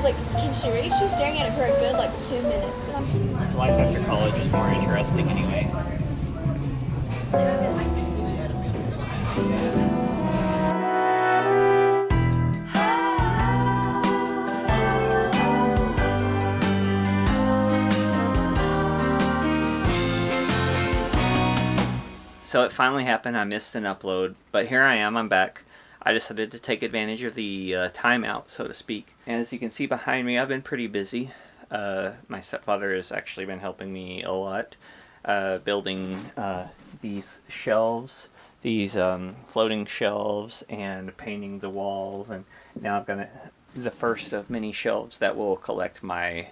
like, can she read? She's staring at it for a good like 2 minutes. Life after college is more interesting anyway. So it finally happened. I missed an upload, but here I am. I'm back. I decided to take advantage of the timeout, so to speak. And as you can see behind me, I've been pretty busy. My stepfather has actually been helping me a lot, building these shelves, these floating shelves, and painting the walls. And now I'm gonna the first of many shelves that will collect my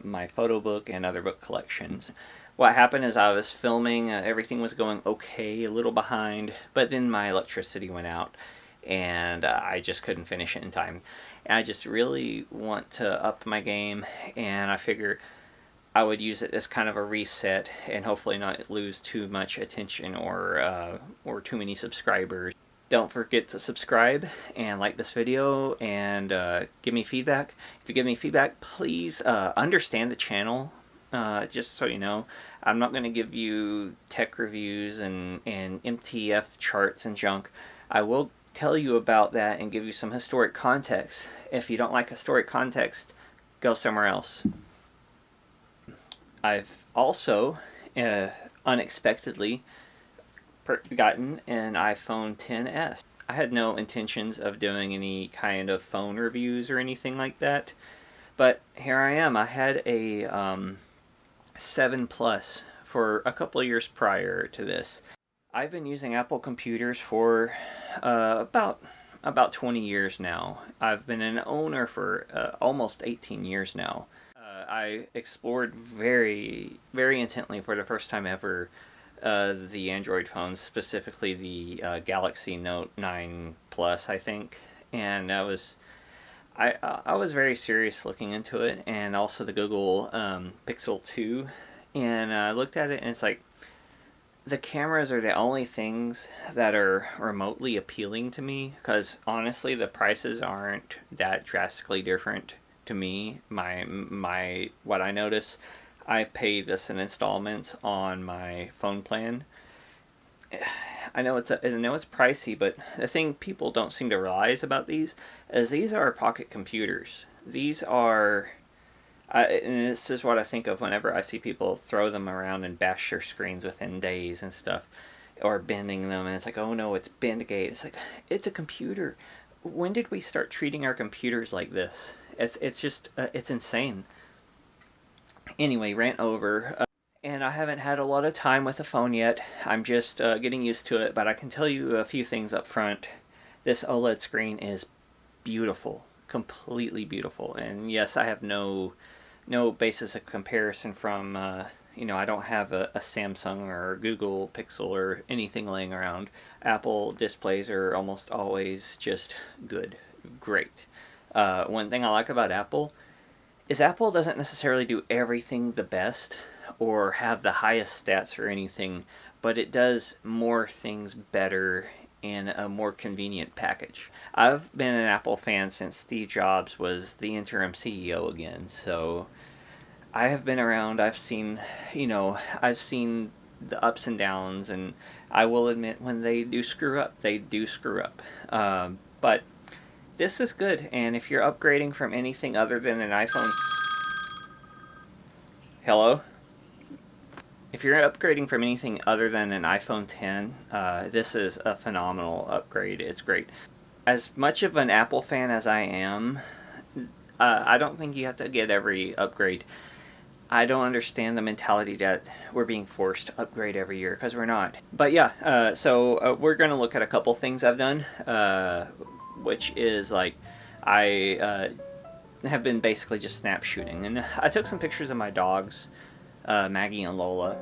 my photo book and other book collections. What happened is I was filming, everything was going okay, a little behind, but then my electricity went out and I just couldn't finish it in time. And I just really want to up my game, and I figure I would use it as kind of a reset and hopefully not lose too much attention or too many subscribers. Don't forget to subscribe and like this video and give me feedback. If you give me feedback, please understand the channel. Just so you know, I'm not going to give you tech reviews and MTF charts and junk. I will tell you about that and give you some historic context. If you don't like historic context, go somewhere else. I've also unexpectedly gotten an iPhone XS. I had no intentions of doing any kind of phone reviews or anything like that, but here I am. I had a 7 Plus for a couple of years prior to this. I've been using Apple computers for about 20 years now. I've been an owner for almost 18 years now. I explored very intently for the first time ever the Android phones, specifically the Galaxy Note 9 Plus, I think, and I was very serious looking into it, and also the Google Pixel 2, and I looked at it and it's like the cameras are the only things that are remotely appealing to me, because honestly the prices aren't that drastically different to me. My what I notice, I pay this in installments on my phone plan. I know it's pricey, but the thing people don't seem to realize about these is these are pocket computers. These are, and this is what I think of whenever I see people throw them around and bash their screens within days and stuff, or bending them, and it's like, oh no, it's Bendgate. It's like, it's a computer. When did we start treating our computers like this? It's just it's insane. Anyway, rant over. And I haven't had a lot of time with the phone yet. I'm just getting used to it, but I can tell you a few things up front. This OLED screen is beautiful, completely beautiful. And yes, I have no basis of comparison from, I don't have a Samsung or Google Pixel or anything laying around. Apple displays are almost always just good, great. One thing I like about Apple is Apple doesn't necessarily do everything the best or have the highest stats or anything, but it does more things better in a more convenient package. I've been an Apple fan since Steve Jobs was the interim CEO again, so I have been around. I've seen the ups and downs, and I will admit when they do screw up, they do screw up. But this is good, and if you're upgrading from anything other than an iPhone... Hello? If you're upgrading from anything other than an iPhone 10, this is a phenomenal upgrade. It's great. As much of an Apple fan as I am, I don't think you have to get every upgrade. I don't understand the mentality that we're being forced to upgrade every year, because we're not. But yeah, so we're going to look at a couple things I've done, which is like I have been basically just snap shooting. And I took some pictures of my dogs, Maggie and Lola,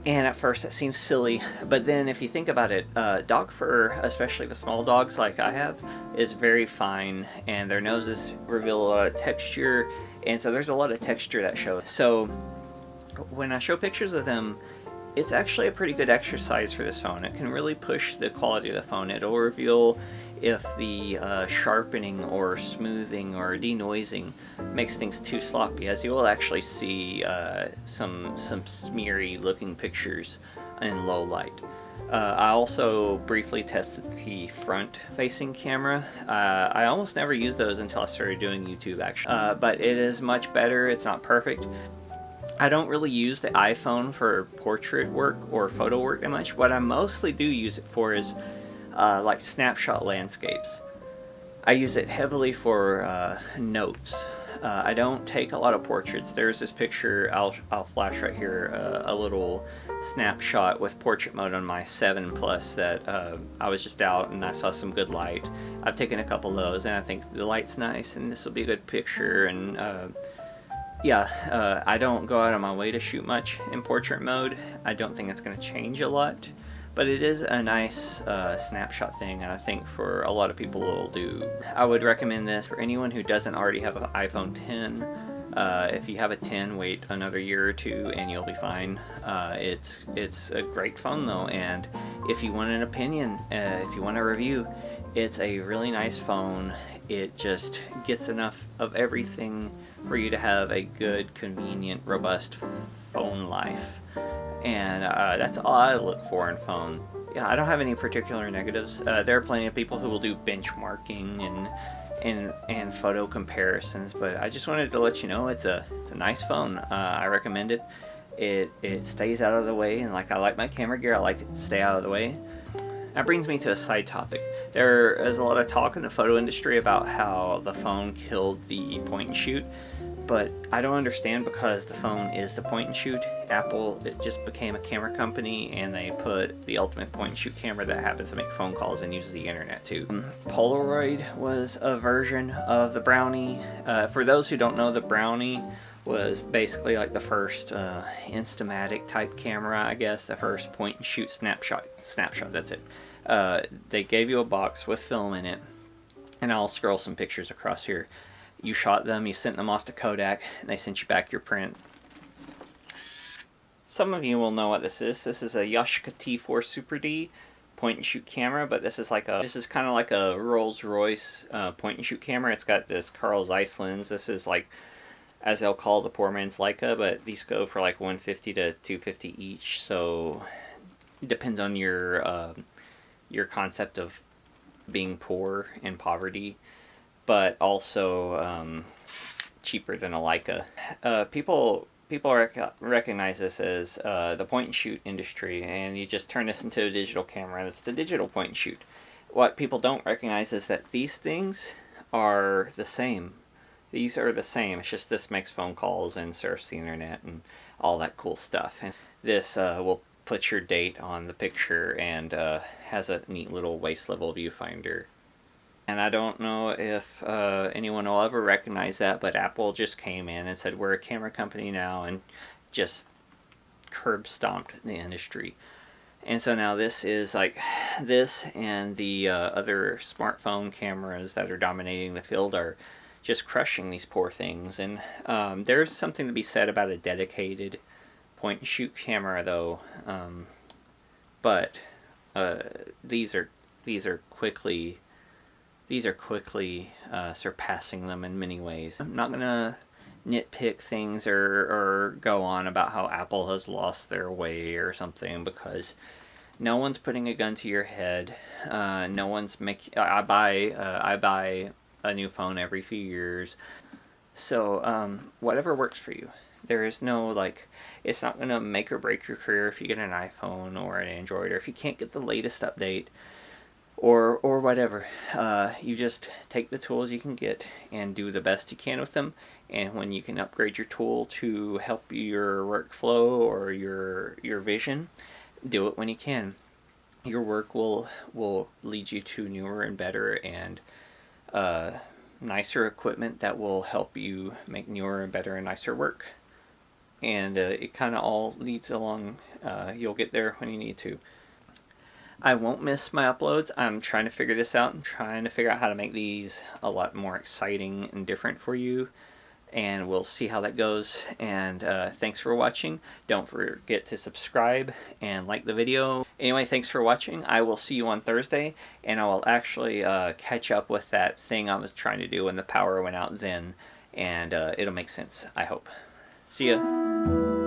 and at first it seems silly, but then if you think about it, dog fur, especially the small dogs like I have, is very fine, and their noses reveal a lot of texture, and so there's a lot of texture that shows. So when I show pictures of them, it's actually a pretty good exercise for this phone. It can really push the quality of the phone. It'll reveal if the sharpening or smoothing or denoising makes things too sloppy, as you will actually see some smeary looking pictures in low light. I also briefly tested the front facing camera. I almost never used those until I started doing YouTube actually, but it is much better. It's not perfect. I don't really use the iPhone for portrait work or photo work that much. What I mostly do use it for is like snapshot landscapes. I use it heavily for notes. I don't take a lot of portraits. There's this picture, I'll flash right here, a little snapshot with portrait mode on my 7 Plus that I was just out and I saw some good light. I've taken a couple of those and I think the light's nice and this will be a good picture. And I don't go out of my way to shoot much in portrait mode. I don't think it's going to change a lot, but it is a nice snapshot thing, and I think for a lot of people it'll do. I would recommend this for anyone who doesn't already have an iPhone 10. If you have a 10, wait another year or two and you'll be fine. It's a great phone though, and if you want an opinion, if you want a review, it's a really nice phone. It just gets enough of everything for you to have a good, convenient, robust phone life. And that's all I look for in phone. Yeah, I don't have any particular negatives. There are plenty of people who will do benchmarking and photo comparisons, but I just wanted to let you know it's a nice phone. I recommend it. It stays out of the way, and like I like my camera gear, I like it to stay out of the way. That brings me to a side topic. There is a lot of talk in the photo industry about how the phone killed the point and shoot, but I don't understand because the phone is the point and shoot. Apple, it just became a camera company and they put the ultimate point and shoot camera that happens to make phone calls and uses the internet too. Polaroid was a version of the Brownie. For those who don't know, the Brownie was basically like the first Instamatic type camera, I guess, the first point and shoot snapshot, that's it. They gave you a box with film in it, and I'll scroll some pictures across here. You shot them, you sent them off to Kodak, and they sent you back your print. Some of you will know what this is. This is a Yashica T4 Super D point and shoot camera, but this is kind of like a Rolls-Royce point and shoot camera. It's got this Carl Zeiss lens. This is like, as they'll call the poor man's Leica, but these go for like $150 to $250 each. So it depends on your concept of being poor and poverty, but also cheaper than a Leica. People recognize this as the point and shoot industry, and you just turn this into a digital camera. That's the digital point and shoot. What people don't recognize is that these things are the same. These are the same. It's just this makes phone calls and surfs the internet and all that cool stuff. And this will put your date on the picture and has a neat little waist level viewfinder. And I don't know if anyone will ever recognize that, but Apple just came in and said, we're a camera company now, and just curb stomped the industry. And so now this is like, this and the other smartphone cameras that are dominating the field are just crushing these poor things. And there's something to be said about a dedicated point and shoot camera though, but these are quickly surpassing them in many ways. I'm not gonna nitpick things or go on about how Apple has lost their way or something, because no one's putting a gun to your head. No one's making. I buy a new phone every few years, so whatever works for you. There is no, like, it's not gonna make or break your career if you get an iPhone or an Android, or if you can't get the latest update or whatever. You just take the tools you can get and do the best you can with them, and when you can upgrade your tool to help your workflow or your vision, do it when you can. Your work will lead you to newer and better and nicer equipment that will help you make newer and better and nicer work. And it kind of all leads along. You'll get there when you need to. I won't miss my uploads. I'm trying to figure this out. I'm trying to figure out how to make these a lot more exciting and different for you. and we'll see how that goes. And thanks for watching. Don't forget to subscribe and like the video. Anyway, thanks for watching. I will see you on Thursday, and I will actually catch up with that thing I was trying to do when the power went out then, and it'll make sense, I hope. See ya.